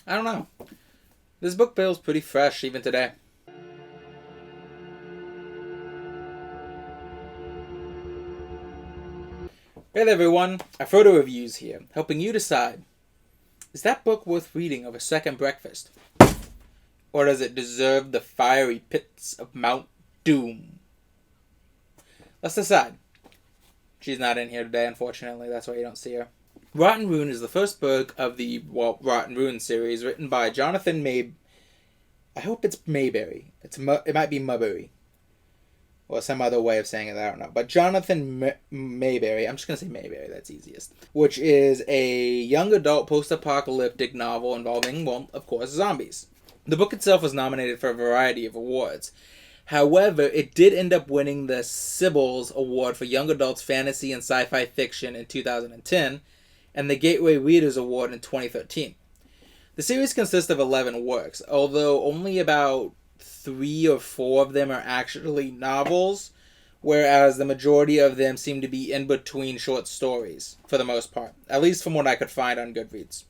I don't know. This book feels pretty fresh even today. Hey there everyone, Afrodo Reviews here, helping you decide, is that book worth reading over second breakfast? Or does it deserve the fiery pits of Mount Doom? Let's decide. She's not in here today, unfortunately, that's why you don't see her. Rotten Rune is the first book of the Rotten Rune series, written by Jonathon I hope it's Maberry. It might be Maberry. Or some other way of saying it, I don't know. But Jonathon Maberry, I'm just going to say Maberry, that's easiest. Which is a young adult post-apocalyptic novel involving, well, of course, zombies. The book itself was nominated for a variety of awards. However, it did end up winning the Sibbles Award for Young Adults Fantasy and Sci-Fi Fiction in 2010, and the Gateway Readers Award in 2013. The series consists of 11 works, although only about 3 or 4 of them are actually novels, whereas the majority of them seem to be in between short stories, for the most part, at least from what I could find on Goodreads.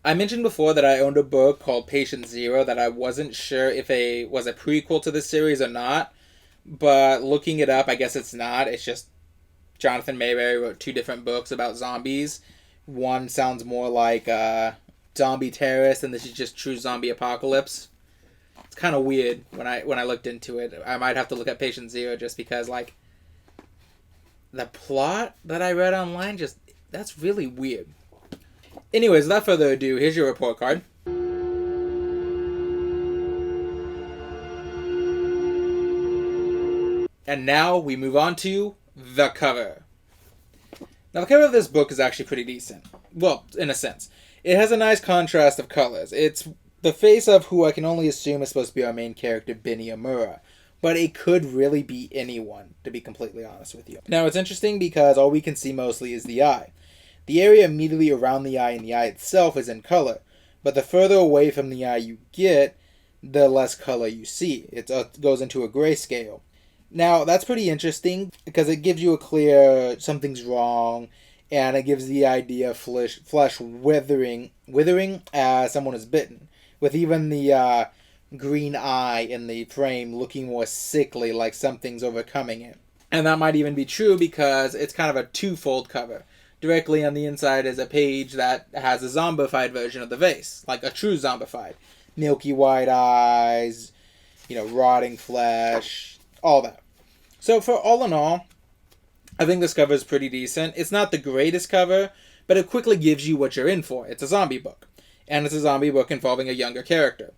I mentioned before that I owned a book called Patient Zero that I wasn't sure if it was a prequel to the series or not, but looking it up, I guess it's not. It's just Jonathon Maberry wrote 2 different books about zombies. One sounds more like Zombie Terrorist, and this is just True Zombie Apocalypse. It's kind of weird when I looked into it. I might have to look at Patient Zero just because, like, the plot that I read online, that's really weird. Anyways, without further ado, here's your report card. And now we move on to the cover. Now, the cover of this book is actually pretty decent. Well, in a sense. It has a nice contrast of colors. It's the face of who I can only assume is supposed to be our main character, Benny Amura. But it could really be anyone, to be completely honest with you. Now, it's interesting because all we can see mostly is the eye. The area immediately around the eye and the eye itself is in color. But the further away from the eye you get, the less color you see. It goes into a grayscale. Now, that's pretty interesting because it gives you a clear something's wrong, and it gives the idea of flesh withering as someone is bitten, with even the green eye in the frame looking more sickly, like something's overcoming it. And that might even be true because it's kind of a twofold cover. Directly on the inside is a page that has a zombified version of the vase, like a true zombified. Milky white eyes, rotting flesh, all that. So for all in all, I think this cover is pretty decent. It's not the greatest cover, but it quickly gives you what you're in for. It's a zombie book. And it's a zombie book involving a younger character.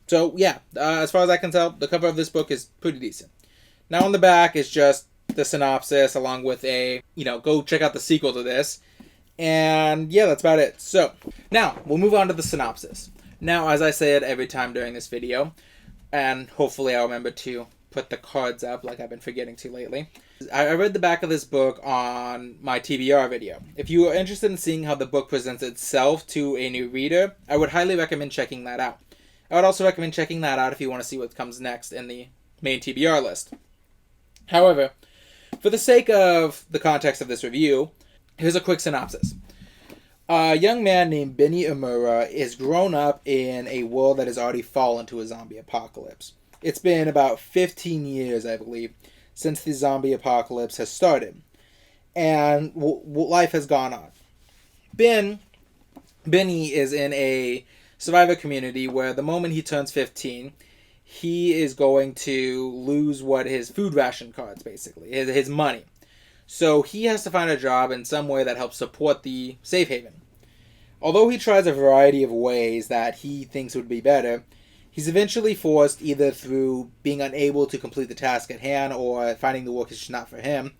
So yeah, as far as I can tell, the cover of this book is pretty decent. Now on the back is just the synopsis along with go check out the sequel to this. And yeah, that's about it. So now we'll move on to the synopsis. Now, as I say it every time during this video, and hopefully I'll remember to put the cards up like I've been forgetting to lately. I read the back of this book on my TBR video. If you are interested in seeing how the book presents itself to a new reader, I would highly recommend checking that out. I would also recommend checking that out if you want to see what comes next in the main TBR list. However, for the sake of the context of this review, here's a quick synopsis. A young man named Benny Amura is grown up in a world that has already fallen to a zombie apocalypse. It's been about 15 years, I believe, since the zombie apocalypse has started. And life has gone on. Benny is in a survivor community where the moment he turns 15, he is going to lose his food ration cards, basically, his money. So he has to find a job in some way that helps support the safe haven. Although he tries a variety of ways that he thinks would be better, he's eventually forced, either through being unable to complete the task at hand or finding the work is just not for him,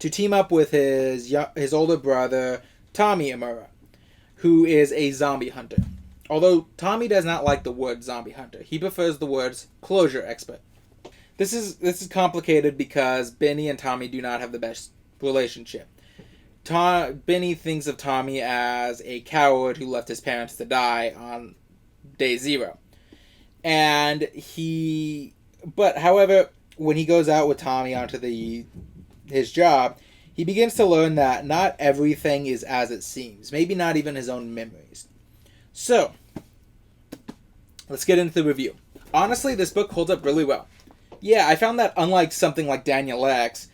to team up with his older brother, Tommy Amura, who is a zombie hunter. Although Tommy does not like the word zombie hunter, he prefers the words closure expert. This is complicated because Benny and Tommy do not have the best relationship. Benny thinks of Tommy as a coward who left his parents to die on day 0. However, when he goes out with Tommy onto his job, he begins to learn that not everything is as it seems. Maybe not even his own memories. So, let's get into the review. Honestly, this book holds up really well. Yeah, I found that unlike something like Daniel X,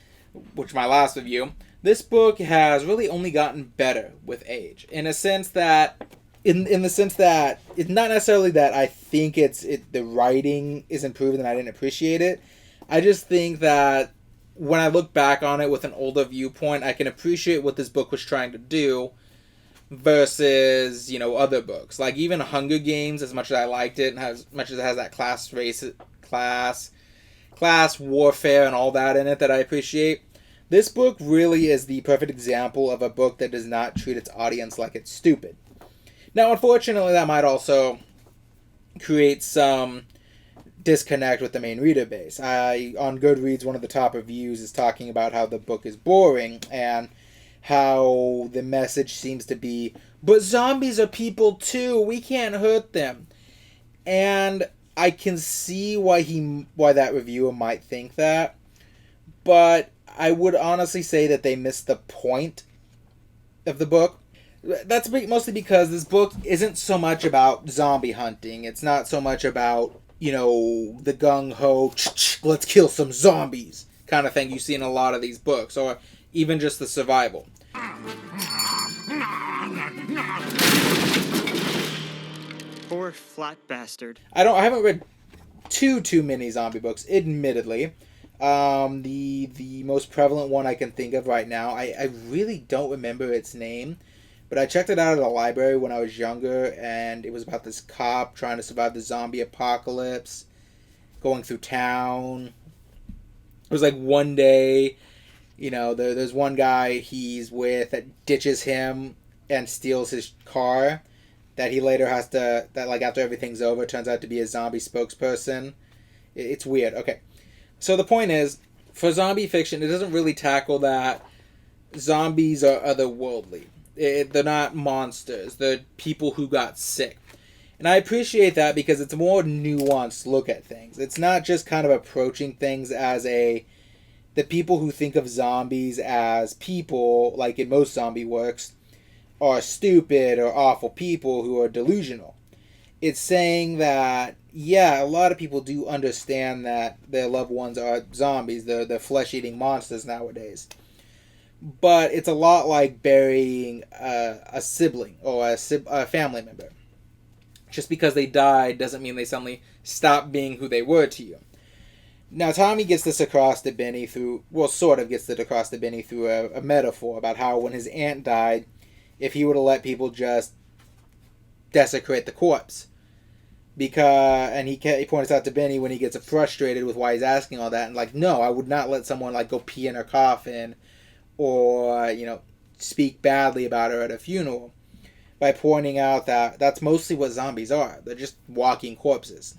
which my last review, this book has really only gotten better with age. In a sense that, in the sense that it's not necessarily that I think the writing is improved and I didn't appreciate it. I just think that when I look back on it with an older viewpoint, I can appreciate what this book was trying to do versus, other books. Like even Hunger Games, as much as I liked it, and as much as it has that class warfare and all that in it that I appreciate, this book really is the perfect example of a book that does not treat its audience like it's stupid. Now, unfortunately, that might also create some disconnect with the main reader base. On Goodreads, one of the top reviews is talking about how the book is boring and how the message seems to be, but zombies are people too, we can't hurt them. And I can see why that reviewer might think that, but I would honestly say that they missed the point of the book. That's mostly because this book isn't so much about zombie hunting. It's not so much about, the gung-ho, let's kill some zombies kind of thing you see in a lot of these books, or even just the survival. Poor flat bastard. I haven't read too many zombie books, admittedly. The most prevalent one I can think of right now, I really don't remember its name, but I checked it out at a library when I was younger, and it was about this cop trying to survive the zombie apocalypse, going through town. It was like one day, there's one guy he's with that ditches him and steals his car, that he later has to, after everything's over, turns out to be a zombie spokesperson. It's weird. Okay. So the point is, for zombie fiction, it doesn't really tackle that zombies are otherworldly. They're not monsters. They're people who got sick. And I appreciate that because it's a more nuanced look at things. It's not just kind of approaching things as the people who think of zombies as people, like in most zombie works, are stupid or awful people who are delusional. It's saying that, yeah, a lot of people do understand that their loved ones are zombies. They're flesh-eating monsters nowadays. But it's a lot like burying a sibling or a family member. Just because they died doesn't mean they suddenly stop being who they were to you. Now, Tommy gets this across to Benny through a metaphor about how when his aunt died, if he were to let people just desecrate the corpse. And he points out to Benny when he gets frustrated with why he's asking all that, and no, I would not let someone go pee in her coffin or, speak badly about her at a funeral, by pointing out that that's mostly what zombies are. They're just walking corpses.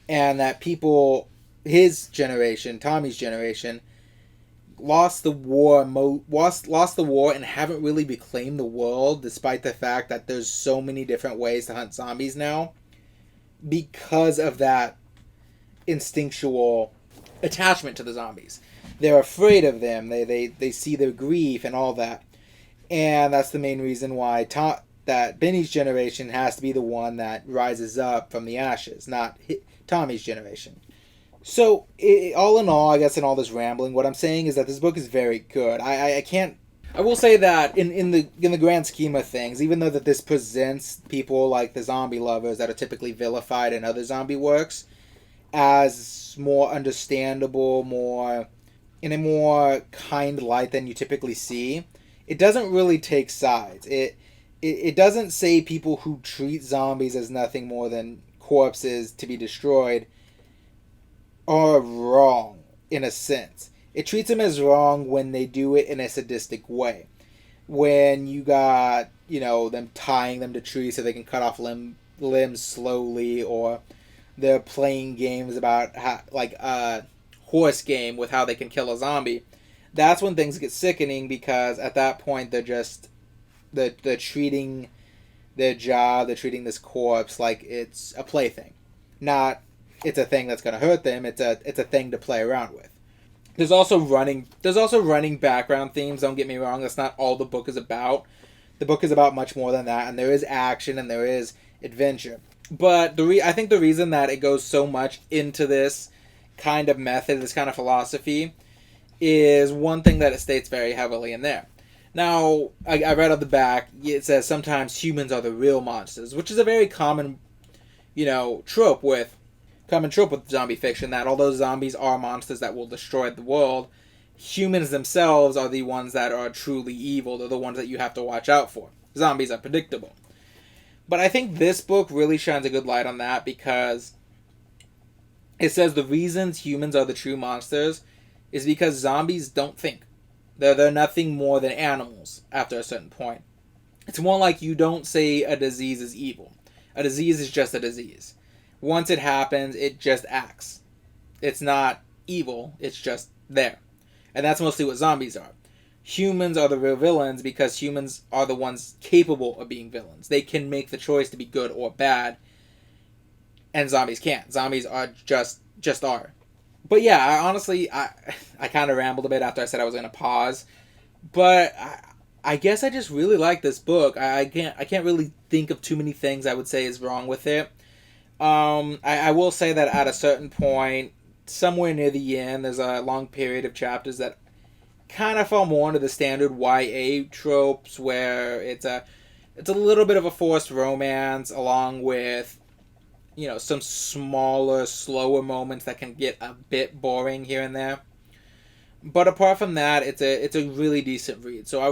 And that people, his generation, Tommy's generation, lost the war and haven't really reclaimed the world, despite the fact that there's so many different ways to hunt zombies now, because of that instinctual attachment to the zombies. They're afraid of them. They see their grief and all that. And that's the main reason why that Benny's generation has to be the one that rises up from the ashes, not Tommy's generation. So, all in all, I guess in all this rambling, what I'm saying is that this book is very good. I will say that in the grand scheme of things, even though that this presents people like the zombie lovers that are typically vilified in other zombie works as more understandable, in a more kind light than you typically see, it doesn't really take sides. It doesn't say people who treat zombies as nothing more than corpses to be destroyed are wrong, in a sense. It treats them as wrong when they do it in a sadistic way. When you got, them tying them to trees so they can cut off limbs slowly, or they're playing games about horse game with how they can kill a zombie. That's when things get sickening, because at that point they're treating their job, they're treating this corpse like it's a plaything, not it's a thing that's going to hurt them. It's a thing to play around with. There's also running background themes. Don't get me wrong. That's not all the book is about. The book is about much more than that, and there is action and there is adventure. But I think the reason that it goes so much into this kind of method, this kind of philosophy, is one thing that it states very heavily in there. Now, I read on the back, it says sometimes humans are the real monsters, which is a very common, trope with zombie fiction, that although zombies are monsters that will destroy the world, humans themselves are the ones that are truly evil. They're the ones that you have to watch out for. Zombies are predictable. But I think this book really shines a good light on that, because it says the reasons humans are the true monsters is because zombies don't think. They're nothing more than animals after a certain point. It's more like you don't say a disease is evil. A disease is just a disease. Once it happens, it just acts. It's not evil, it's just there. And that's mostly what zombies are. Humans are the real villains because humans are the ones capable of being villains. They can make the choice to be good or bad, and zombies can't. Zombies are just are. But yeah, I kind of rambled a bit after I said I was going to pause. But I guess I just really like this book. I can't really think of too many things I would say is wrong with it. I will say that at a certain point, somewhere near the end, there's a long period of chapters that kind of fall more into the standard YA tropes, where it's a little bit of a forced romance along with some smaller, slower moments that can get a bit boring here and there. But apart from that, it's a really decent read. So I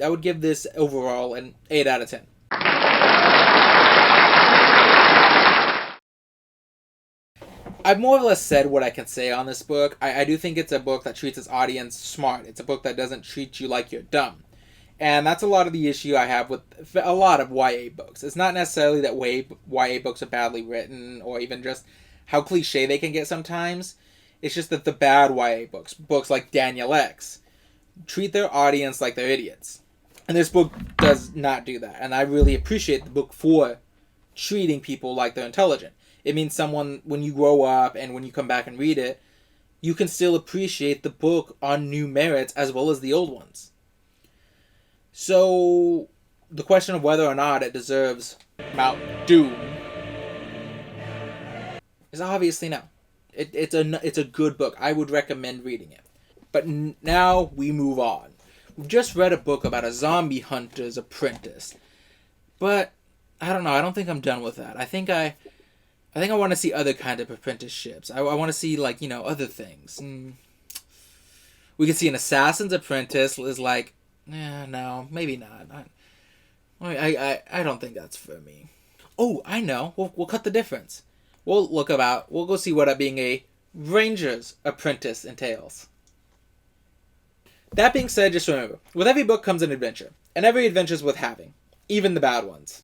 would give this overall an 8 out of 10. I've more or less said what I can say on this book. I do think it's a book that treats its audience smart. It's a book that doesn't treat you like you're dumb. And that's a lot of the issue I have with a lot of YA books. It's not necessarily that YA books are badly written, or even just how cliche they can get sometimes. It's just that the bad YA books like Daniel X, treat their audience like they're idiots. And this book does not do that. And I really appreciate the book for treating people like they're intelligent. It means when you grow up and when you come back and read it, you can still appreciate the book on new merits as well as the old ones. So, the question of whether or not it deserves Mount Doom is obviously no. It's a good book. I would recommend reading it. But now we move on. We've just read a book about a zombie hunter's apprentice. But, I don't know. I don't think I'm done with that. I think I want to see other kind of apprenticeships. I want to see, other things. We could see an assassin's apprentice is like, no, maybe not. I don't think that's for me. Oh, I know. We'll cut the difference. We'll go see what being a ranger's apprentice entails. That being said, just remember, with every book comes an adventure, and every adventure's worth having, even the bad ones.